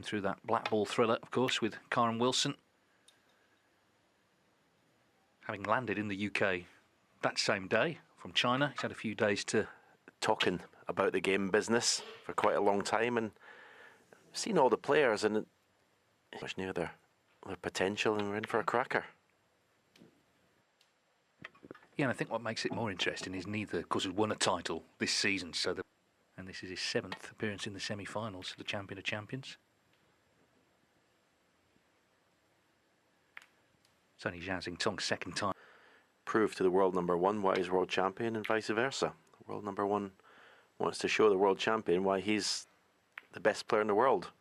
through that black ball thriller, of course, with Karen Wilson. Having landed in the UK that same day from China. He's had a few days to... Talking about the game business for quite a long time, and seen all the players, and much near their potential, and we're in for a cracker. Yeah, and I think what makes it more interesting is neither, of course, has won a title this season, and this is his 7th appearance in the semi-finals of the Champion of Champions. It's only Zhao Tong's 2nd time. Prove to the world number 1 why he's world champion, and vice versa. The world number 1 wants to show the world champion why he's the best player in the world.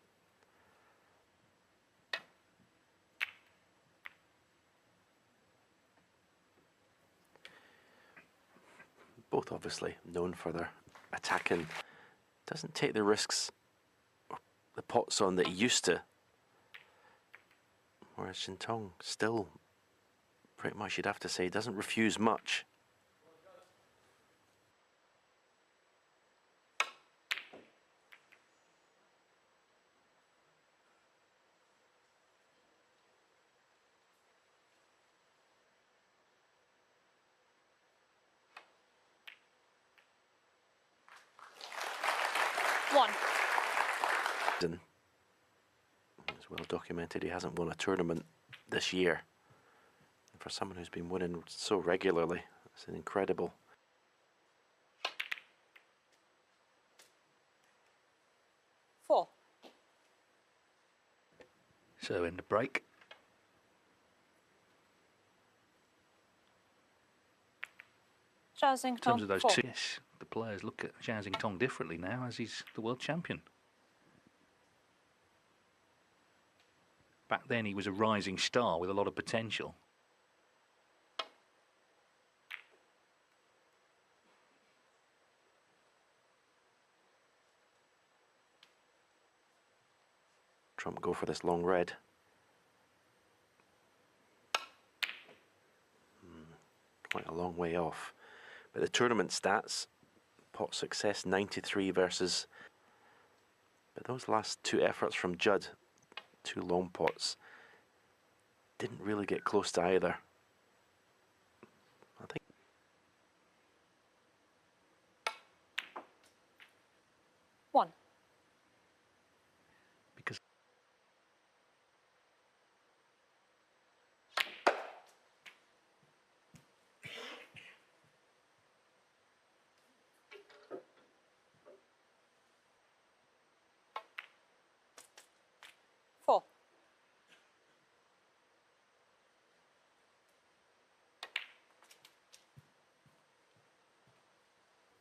Both obviously known for their attacking. Doesn't take the risks, the pots on that he used to. Whereas Tong still, pretty much you'd have to say, doesn't refuse much. It's well documented he hasn't won a tournament this year. And for someone who's been winning so regularly, it's incredible. So in the break. In terms of those two, yes, the players look at Zhao Tong differently now as he's the world champion. Back then he was a rising star with a lot of potential. Trump go for this long red. Quite a long way off. But the tournament stats, pot success 93 versus... But those last 2 efforts from Judd, 2 long pots, didn't really get close to either. I think... Because...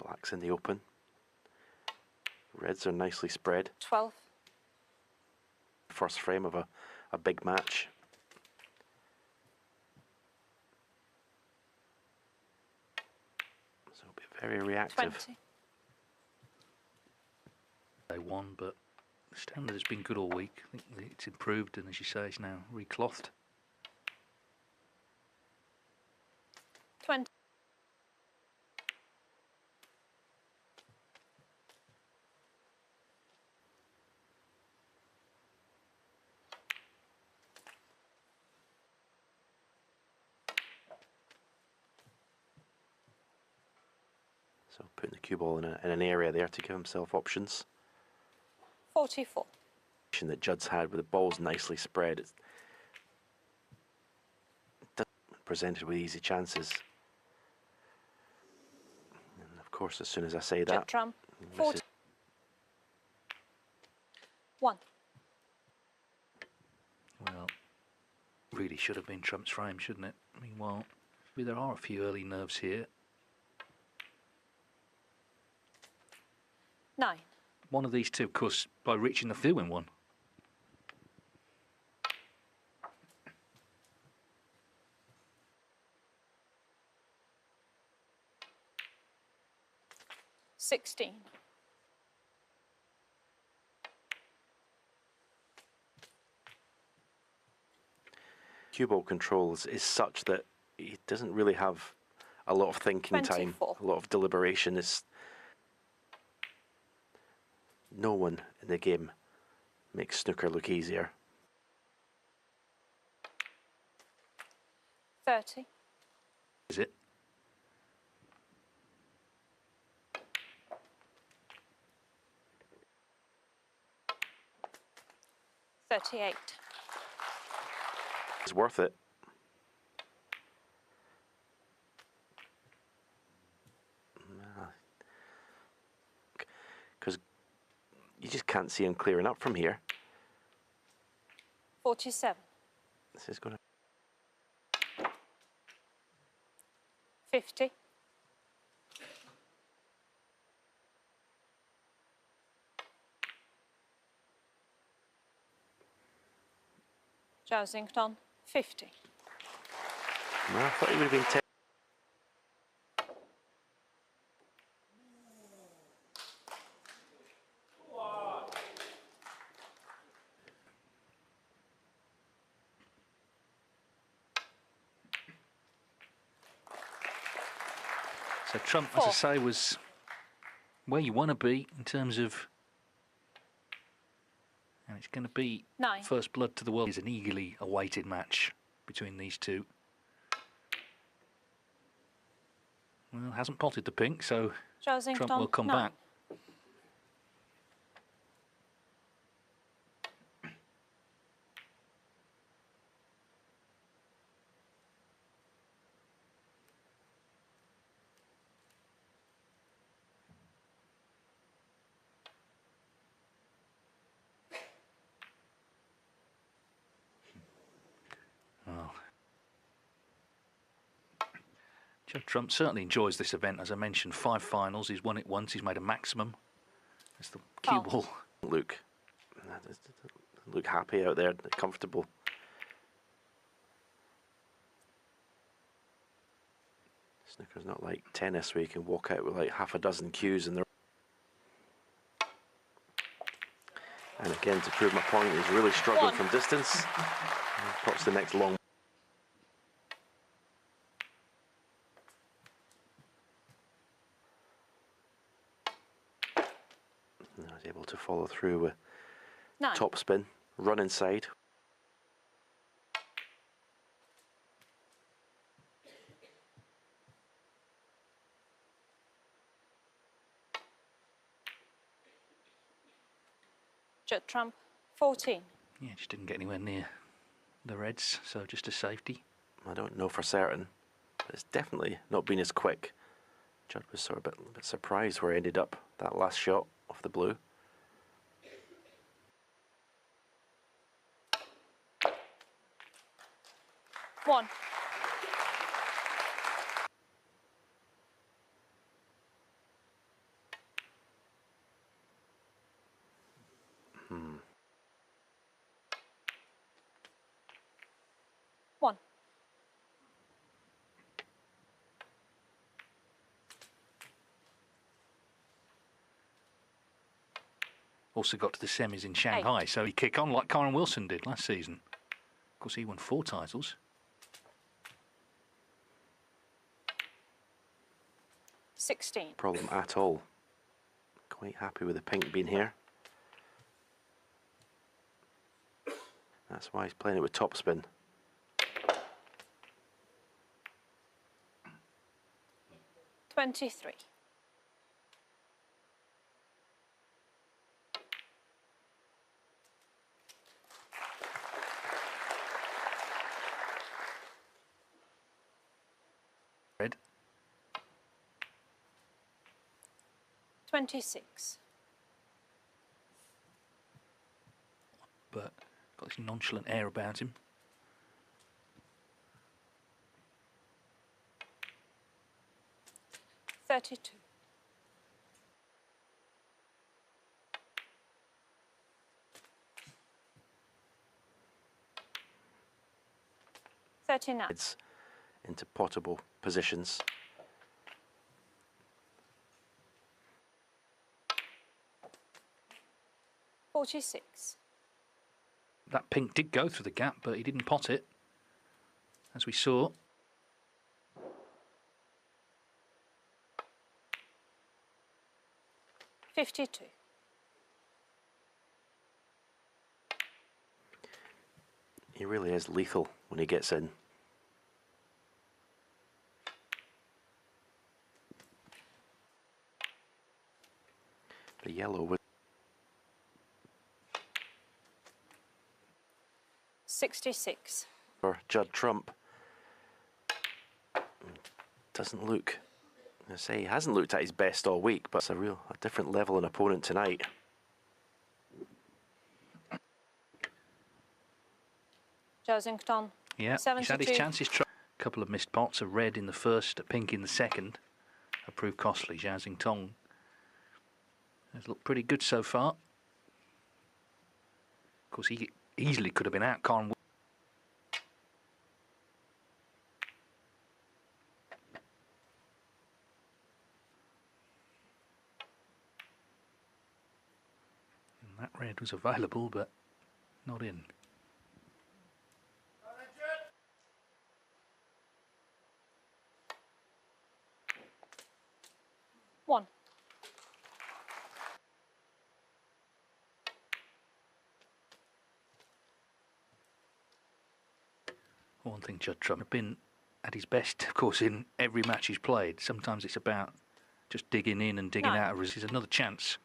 Black's in the open. Reds are nicely spread. 12. First frame of a big match. So it'll be very reactive. 20. They won, but the standard has been good all week. I think it's improved, and as you say, it's now reclothed. 20. So putting the cue ball in an area there to give himself options. 44. That Judd's had with the balls nicely spread. It's presented with easy chances. And of course, as soon as I say that, Judd Trump. 40. 1. Well, really should have been Trump's frame, shouldn't it? Meanwhile, there are a few early nerves here. 9. One of these two, of course, by reaching the field, win one. $16. Cue ball controls is such that he doesn't really have a lot of thinking 24. time, a lot of deliberation. Is no one in the game Makes snooker look easier. 30. Is it? $38. It's worth it. Because you just can't see him clearing up from here. 47. This is going to... 50. Jousington, 50. I thought he would have been 10. So Trump, as I say, was where you want to be in terms of, and it's going to be 9. first blood to the world. It's an eagerly awaited match between these two. Well, hasn't potted the pink, so Jousington, Trump will come 9. back. Judd Trump certainly enjoys this event. As I mentioned, 5 finals. He's won it once. He's made a maximum. It's the cue ball. Look happy out there, comfortable. Snooker's not like tennis where you can walk out with like half a dozen cues and again, to prove my point, he's really struggling 1. from distance. Pots the next long. And I was able to follow through with 9. top spin, run inside. Judd Trump, 14. Yeah, just didn't get anywhere near the reds, so just a safety. I don't know for certain, but it's definitely not been as quick. Judd was sort of a bit surprised where he ended up that last shot off the blue. One. One. Also got to the semis in Shanghai, 8. so he kick on like Kyron Wilson did last season. Of course, he won 4 titles. 16. Problem at all. Quite happy with the pink being here. That's why he's playing it with topspin. $23. Red. 26. But got this nonchalant air about him. $32. $39. It's into potable positions. $46. That pink did go through the gap, but he didn't pot it, as we saw. $52. He really is lethal when he gets in. The yellow was 66. for Judd Trump. Doesn't look, I say he hasn't looked at his best all week, but it's a different level an opponent tonight. Josington. Yeah, 72. he's had his chances. A couple of missed pots, a red in the first, a pink in the second. Have proved costly. Zhao Tong has looked pretty good so far. Of course, he easily could have been out. Can't. And that red was available, but not in. One. One thing Judd Trump has been at his best, of course, in every match he's played. Sometimes it's about just digging in and digging out. This is another chance.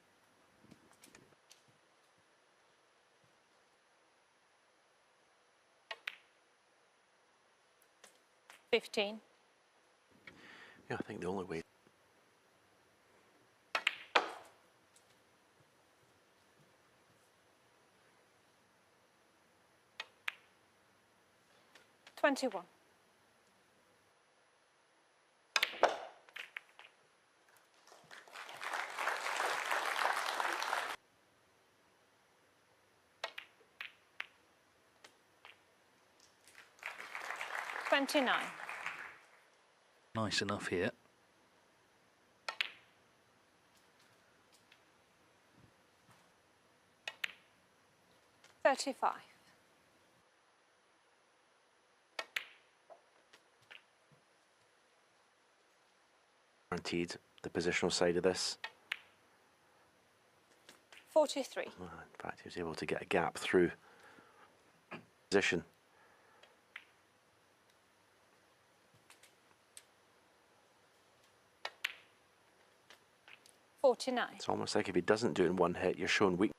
$15. Yeah, I think the only way. $21. $29. Nice enough here. $35. Guaranteed the positional side of this. 43. In fact, he was able to get a gap through position. $49. It's almost like if he doesn't do it in one hit, you're shown weakness.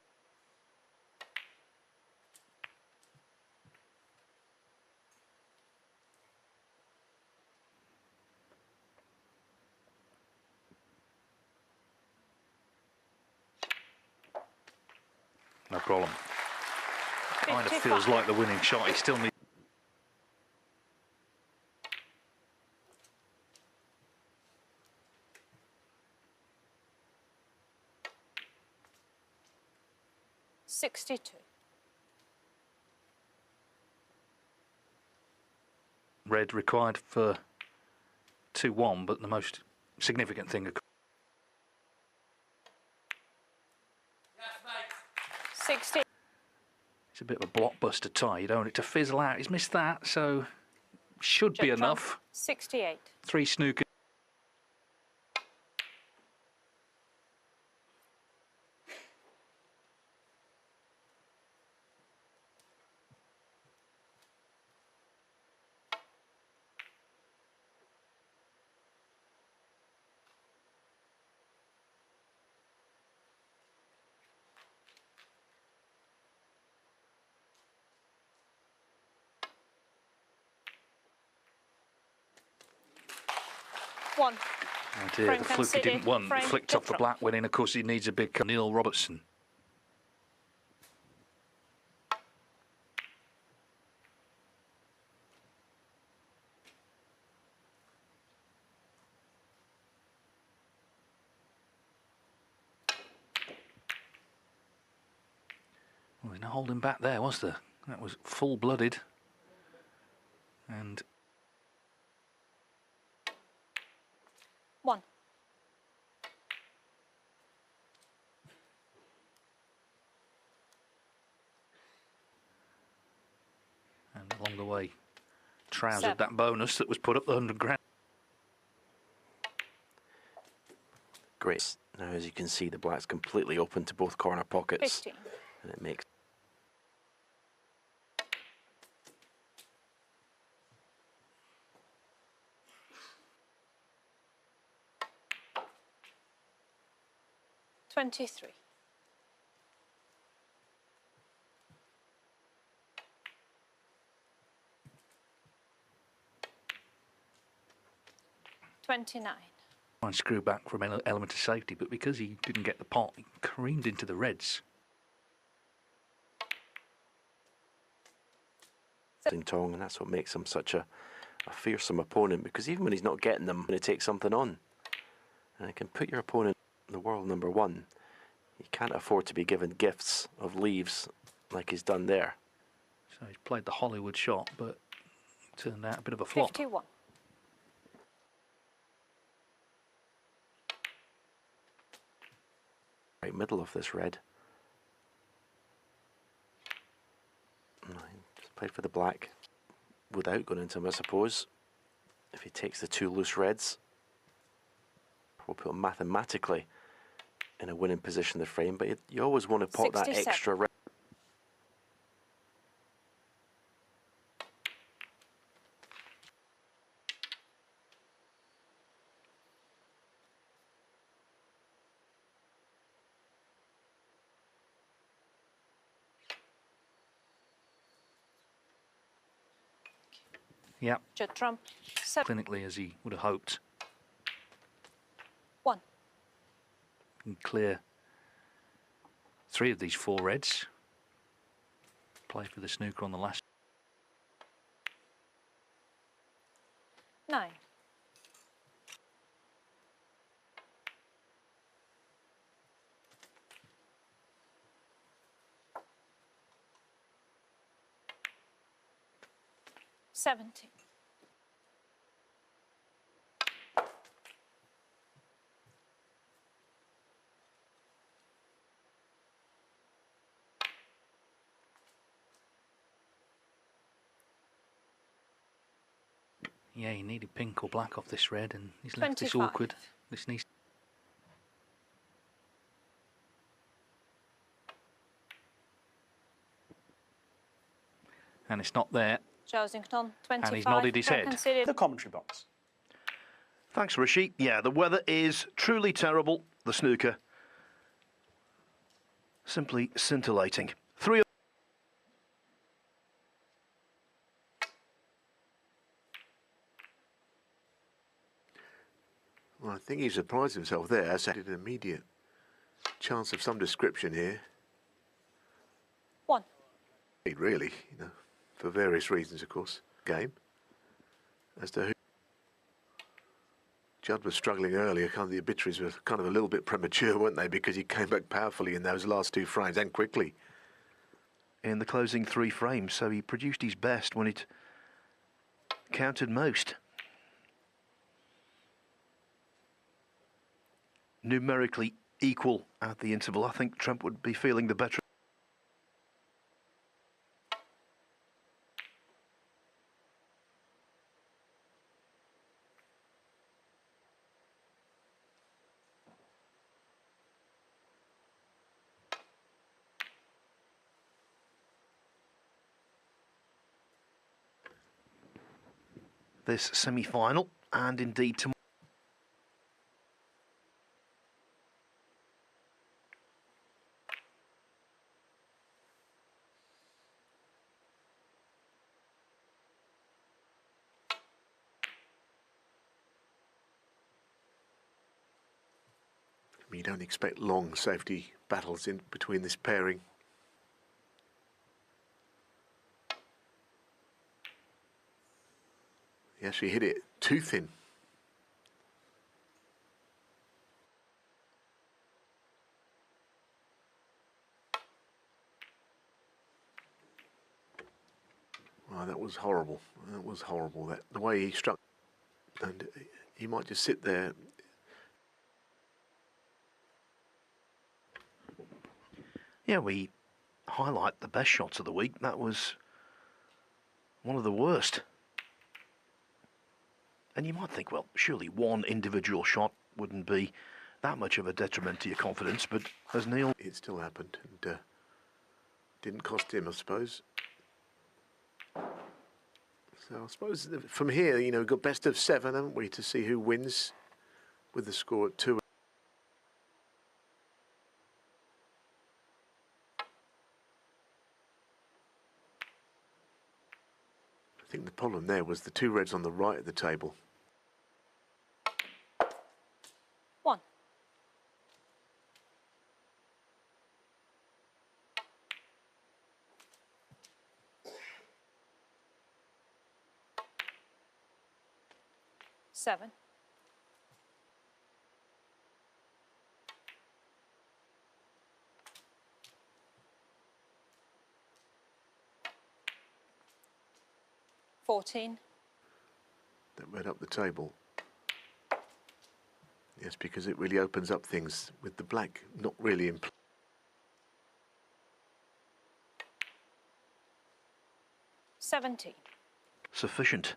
No problem. 55. Kind of feels like the winning shot. He still needs. $62. Red required for 2-1, but the most significant thing. 60. It's a bit of a blockbuster tie. You don't want it to fizzle out. He's missed that, so should be Judd Trump. enough. 68. 3 snooker. One. Oh dear, Frank the fluke he City, didn't want. Frank Flicked off the Trump. black winning. Of course, he needs a big Neil Robertson. Well, there's no holding back there, was there? That was full-blooded. And One. along the way, trousered 7. that bonus that was put up the 100 grand. Great. Now, as you can see, the black's completely open to both corner pockets. 15. And it makes 23. $29. And screw back from element of safety, but because he didn't get the pot, he careened into the reds. Tong, and that's what makes him such a fearsome opponent, because even when he's not getting them, when he takes something on, and it can put your opponent in the world number one. You can't afford to be given gifts of leaves like he's done there. So he's played the Hollywood shot, but turned out a bit of a flop. 51. Right middle of this red. Just played for the black without going into him, I suppose. If he takes the two loose reds, we'll put him mathematically in a winning position in the frame, but you always want to pot that 67. extra red. Yeah, Judd Trump. 7. clinically as he would have hoped. 1. Can clear 3 of these 4 reds. Play for the snooker on the last. 9. 70. Yeah, he needed pink or black off this red, and he's left this 25. awkward. This needs. And it's not there. Zhao 25. And he's nodded his head. Considered The commentary box. Thanks, Rishi. Yeah, the weather is truly terrible. The snooker simply scintillating. 3. Well, I think he surprised himself there. So an immediate chance of some description here. 1. Really, for various reasons, of course. Game. As to who Judd was struggling earlier, kind of the obituaries were kind of a little bit premature, weren't they? Because he came back powerfully in those last 2 frames and quickly. In the closing 3 frames, so he produced his best when it counted most. Numerically equal at the interval. I think Trump would be feeling the better. This semi-final, and indeed tomorrow. You don't expect long safety battles in between this pairing. He actually hit it too thin. Oh, that was horrible. That was horrible. That the way he struck, and he might just sit there. Yeah, we highlight the best shots of the week. That was one of the worst. And you might think, well, surely one individual shot wouldn't be that much of a detriment to your confidence, but as Neil... It still happened, and didn't cost him, I suppose. So I suppose from here, we've got best of 7, haven't we, to see who wins with the score at 2. I think the problem there was the two reds on the right of the table. 1. Seven. 14. That red up the table. Yes, because it really opens up things with the black not really in play. 17. Sufficient.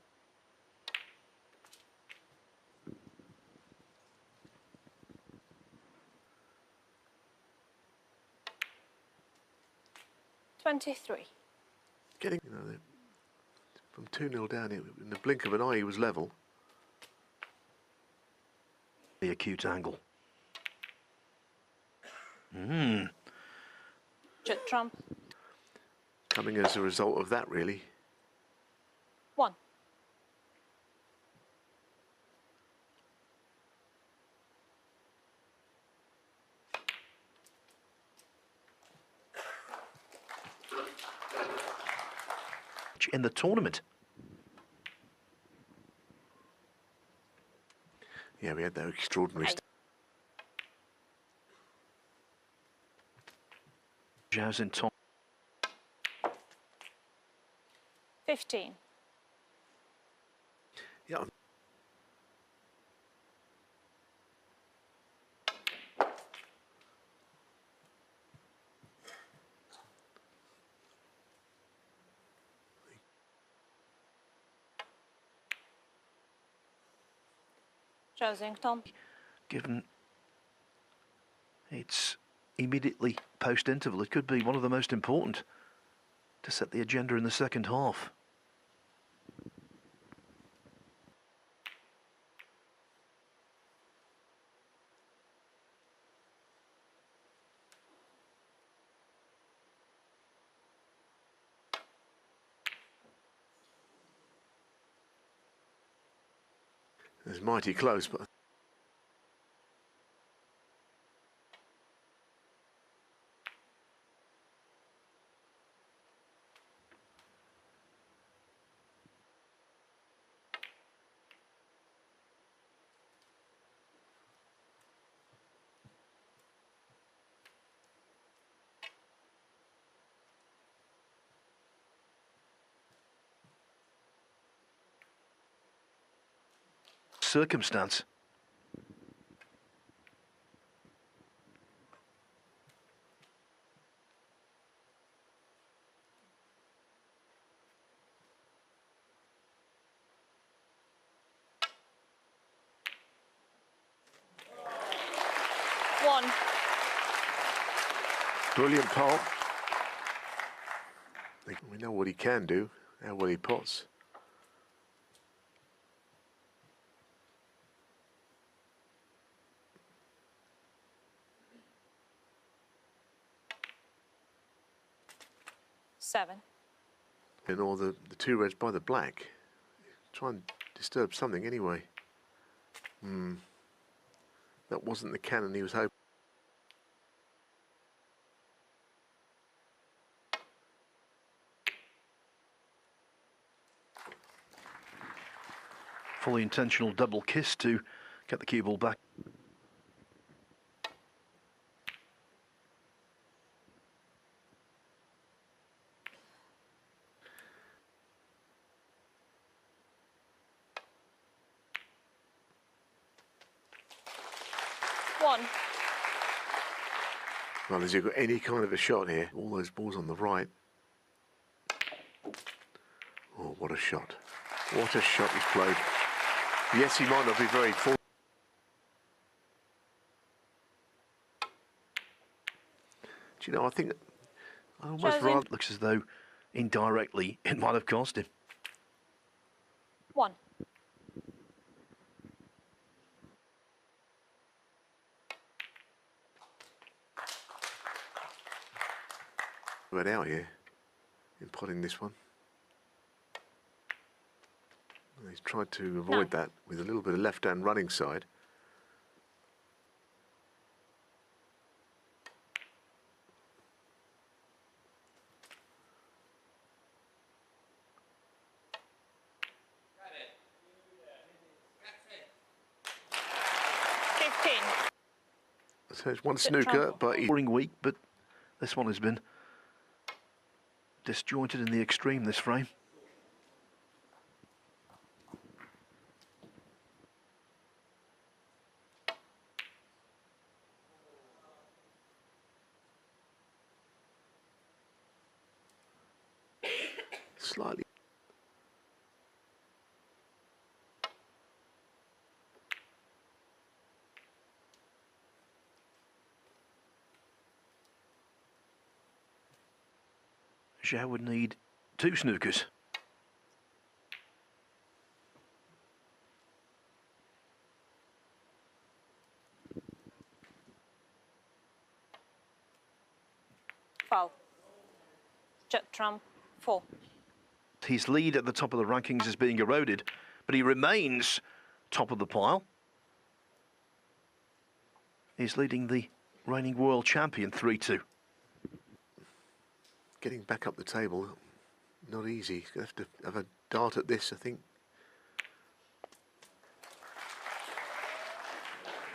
$23. Getting, from 2-0 down, in the blink of an eye, he was level. The acute angle. Mm. Judd Trump. Coming as a result of that, really. 1. In the tournament. Yeah, we had that extraordinary. Zhao's in tong. 15. Yeah. Chosington. Given it's immediately post-interval, it could be one of the most important to set the agenda in the second half. It's mighty close, but Circumstance. One. brilliant pot. We know what he can do, how well he pots. Seven. And all the two reds by the black. Try and disturb something anyway. That wasn't the cannon he was hoping. Fully intentional double kiss to get the cue ball back. One. Well, has he got any kind of a shot here? All those balls on the right. Oh, what a shot. What a shot he's played. Yes, he might not be very full. Do you know, I think I almost Chosing. rather Looks as though indirectly it might have cost him. One. it out here in potting this one. He's tried to avoid that with a little bit of left-hand running side. So it's one snooker, but he's Scoring week, but this one has been disjointed in the extreme, this frame. slightly. Zhao would need 2 snookers. Foul. Judd Trump, 4. His lead at the top of the rankings is being eroded, but he remains top of the pile. He's leading the reigning world champion 3-2. Getting back up the table, not easy. He's going to have to have a dart at this, I think.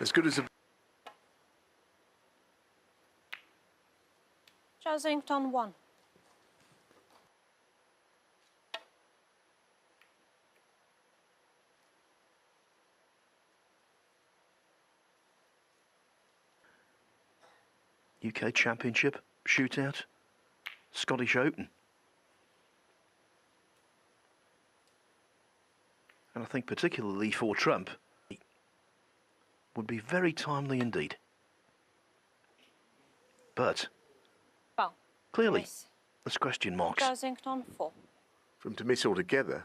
As good as a... Chasington, 1. UK Championship, shootout, Scottish Open. And I think particularly for Trump, would be very timely indeed. But Foul. clearly, Miss. there's question marks. Chasington, 4. For him to miss altogether.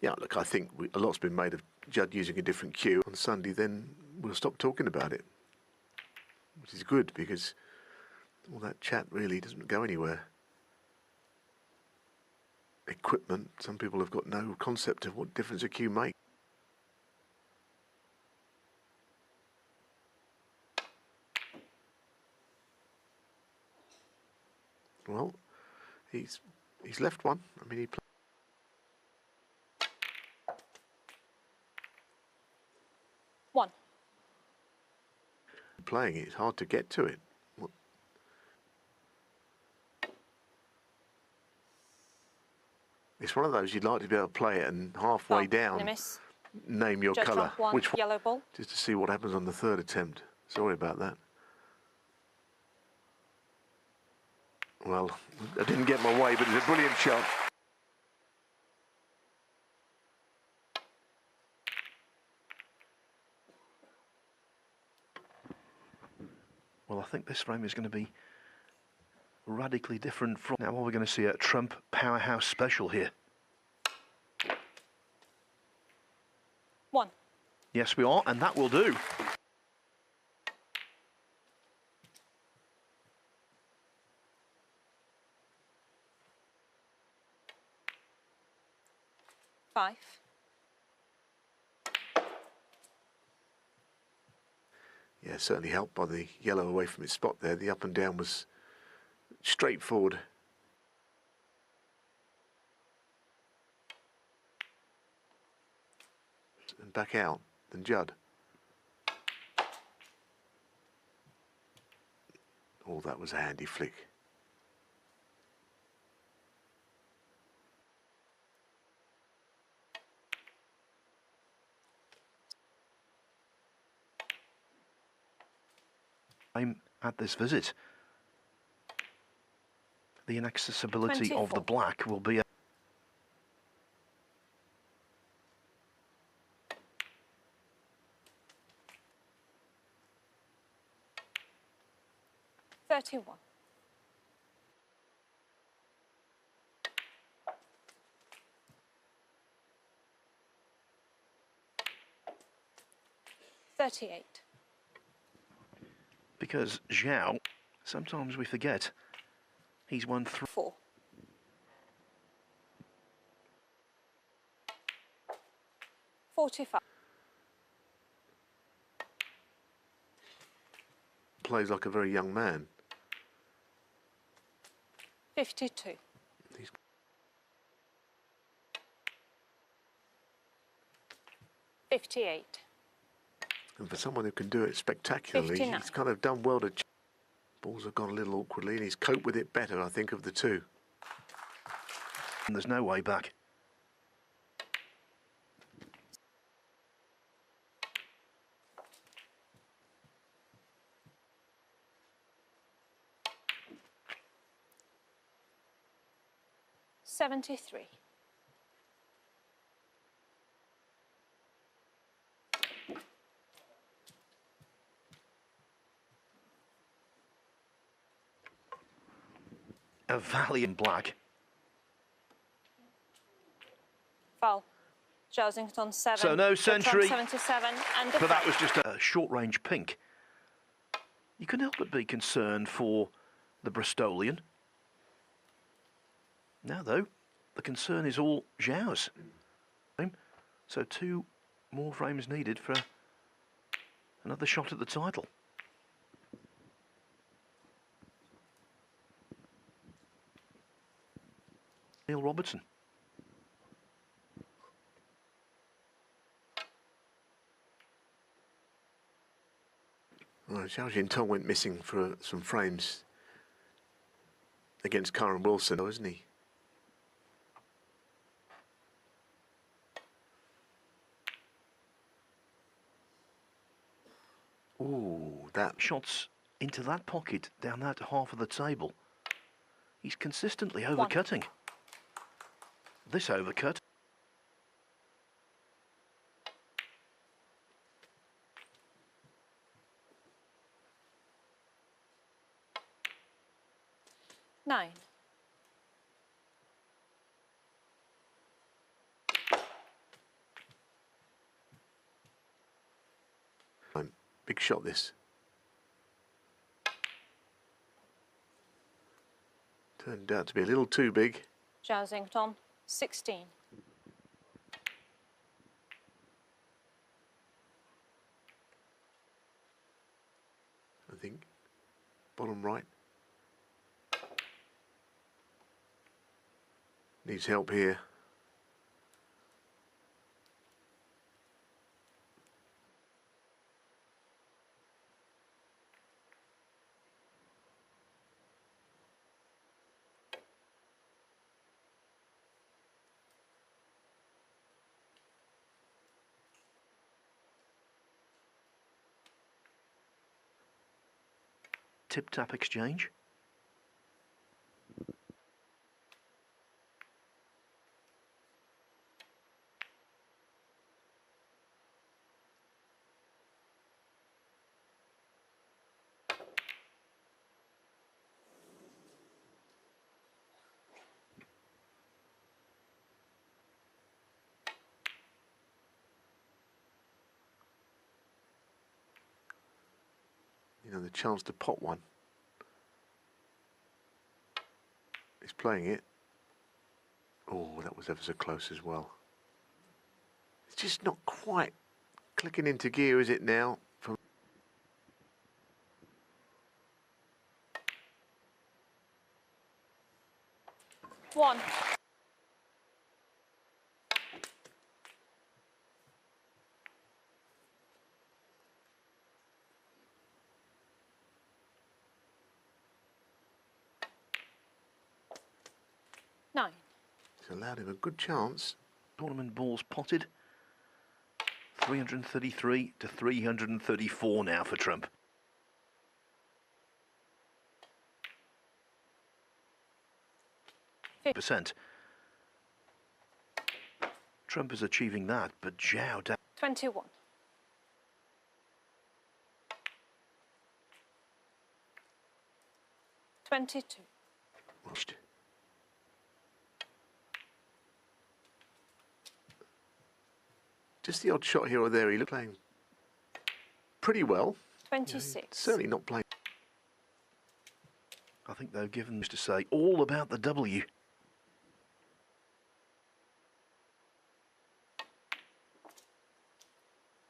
Yeah, look, I think a lot's been made of Judd using a different cue on Sunday, then we'll stop talking about it. Which is good, because all that chat really doesn't go anywhere. Equipment, some people have got no concept of what difference a cue makes. Well, he's left one. I mean, he One. playing it, it's hard to get to it. It's one of those you'd like to be able to play it and halfway Foul. down Miss. name your Judd colour, Trump, 1. which one, Yellow ball. just to see what happens on the third attempt. Sorry about that. Well, I didn't get my way, but it's a brilliant shot. Well, I think this frame is going to be radically different from... Now, we're going to see a Trump powerhouse special here. 1. Yes, we are, and that will do. Five. Yeah, certainly helped by the yellow away from its spot there. The up and down was straightforward. And back out, then Judd. Oh, that was a handy flick. I'm at this visit. The inaccessibility of the 24. black will be a... 31. $38. Because Zhao, sometimes we forget, he's won 4. 45. Plays like a very young man. 52. He's 58. And for someone who can do it spectacularly, 59. he's kind of done well to... Balls have gone a little awkwardly, and he's coped with it better, I think, of the two. And there's no way back. $73. A valiant black. Foul. Josington 7. So no Judd Trump century. 77 and a But that foul. was just a short-range pink. You couldn't help but be concerned for the Bristolian. Now, though, the concern is all Zhao's. So 2 more frames needed for another shot at the title. Neil Robertson. Right, Zhao Tong went missing for some frames against Karen Wilson, though, isn't he? Ooh, that... Shots into that pocket down that half of the table. He's consistently overcutting. This overcut. Nine. Big shot, this. Turned out to be a little too big. Josington 16. I think. Bottom right. Needs help here. Tip-tap exchange. You know, the chance to pot one. He's playing it. Oh, that was ever so close as well. It's just not quite clicking into gear, is it now? From 1. Nine. it's allowed him a good chance. Tournament balls potted. 333 to 334 now for Trump. Percent. Trump is achieving that, but Zhao down. 21. $22. Watched. Just the odd shot here or there. He looked playing pretty well. 26. Certainly not playing. I think they've given us to say all about the W.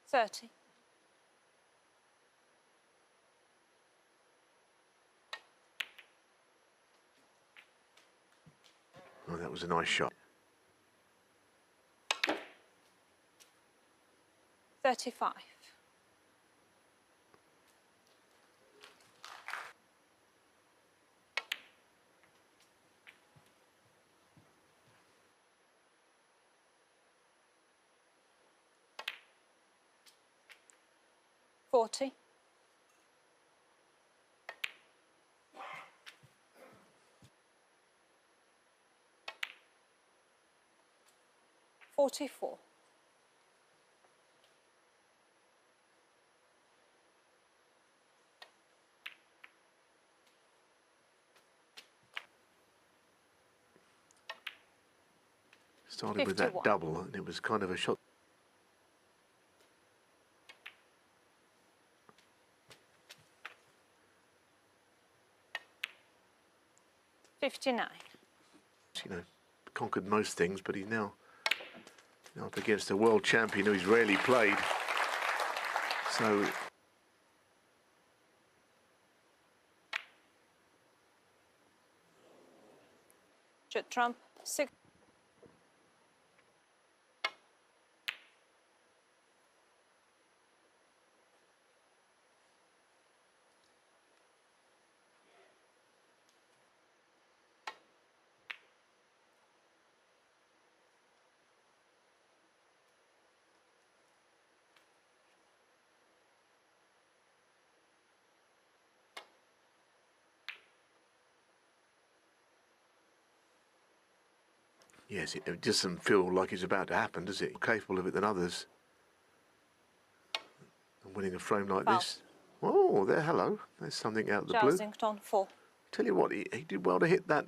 30. Oh, that was a nice shot. 35. 40. 44. Started with that 51. double, and it was kind of a shot. 59. You know, conquered most things, but he's now up against a world champion who he's rarely played. So Judd Trump, 6. yes, it doesn't feel like it's about to happen, does it? More capable of it than others. And winning a frame like Foul. this. Oh, there, hello. There's something out of the blue. Zhao 4. Tell you what, he did well to hit that.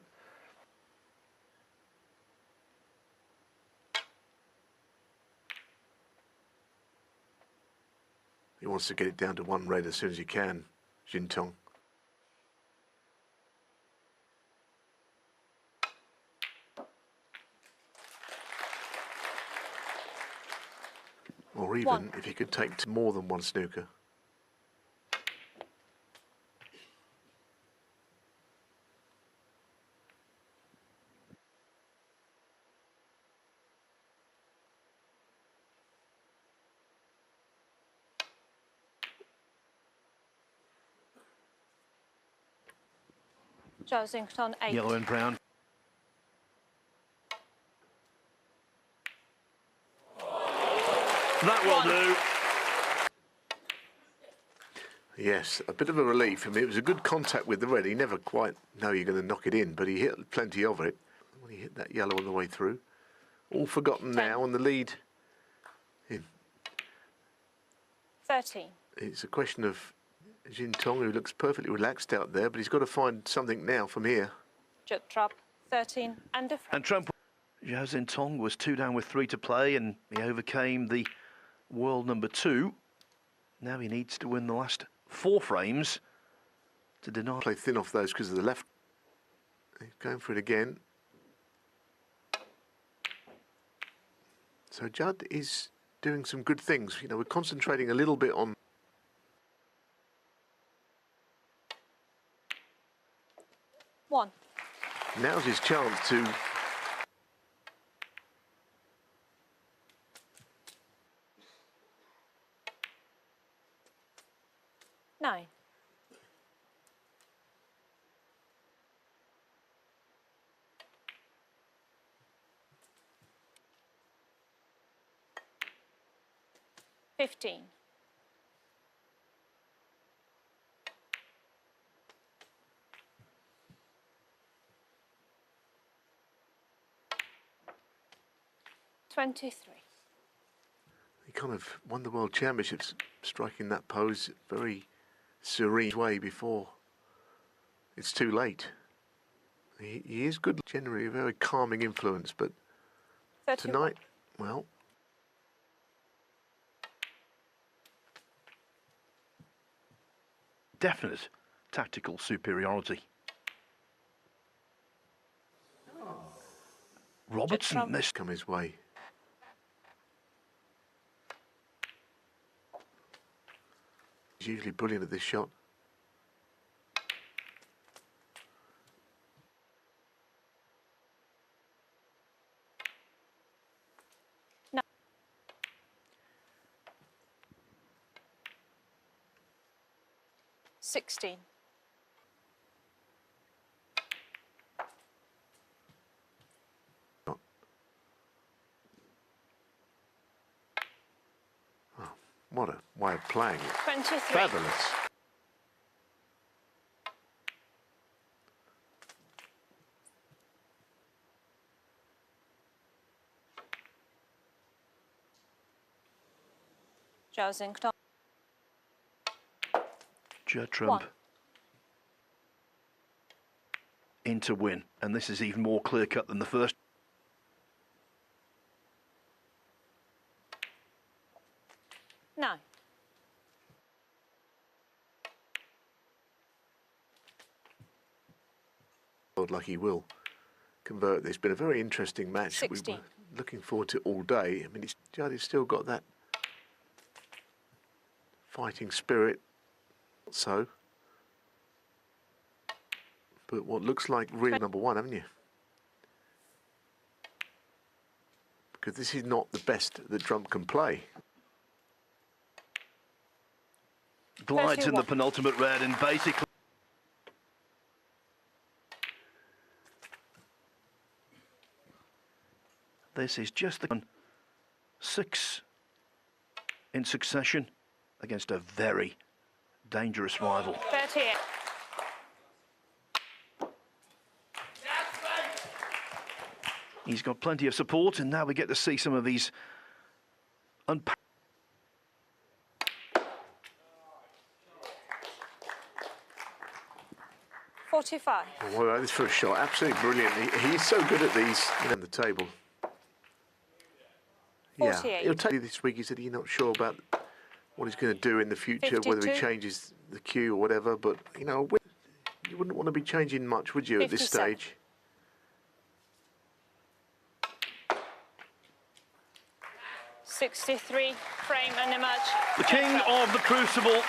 He wants to get it down to one red as soon as he can, Jintong. Or even One. if he could take more than one snooker. Zhao 8. Yellow and brown. That will do. Yes, a bit of a relief. I mean, it was a good contact with the red. He never quite know you're going to knock it in, but he hit plenty of it when he hit that yellow on the way through. All forgotten 10. now, and the lead in. 13. It's a question of Jintong, who looks perfectly relaxed out there, but he's got to find something now from here. Judd Trump, 13 and a frame. And Trump, Zhao Tong was 2 down with 3 to play, and he overcame the world number 2. Now he needs to win the last 4 frames to deny. Play thin off those because of the left. He's going for it again. So Judd is doing some good things. You know, we're concentrating a little bit on. One. Now's his chance to. Nine. 15. 23. He kind of won the World Championships striking that pose very serene way before it's too late. He is good, generally a very calming influence, but 31. tonight, well, Definite tactical superiority. Robertson Trump. missed. come his way. He's usually brilliant at this shot. No. $16. What a way of playing it. 23. Fabulous. Zhao's in tong. Judd Trump One. in to win, and this is even more clear-cut than the first. No. Like he will convert this. Been a very interesting match. 16. We were looking forward to all day. I mean, Judd has still got that fighting spirit. So, but what looks like real number one, haven't you? Because this is not the best that Trump can play. Glides in the 31. penultimate red, and basically this is just the 6 in succession against a very dangerous rival. 38. He's got plenty of support, and now we get to see some of these unpacked. $45. Well, this first shot, absolutely brilliant. He's so good at these on the table. Yeah, 48. he'll tell you this week. He said he's not sure about what he's going to do in the future, whether he 52. changes the cue or whatever. But you know, you wouldn't want to be changing much, would you, at this 57. stage? $63. Frame and emerge. The king of the Crucible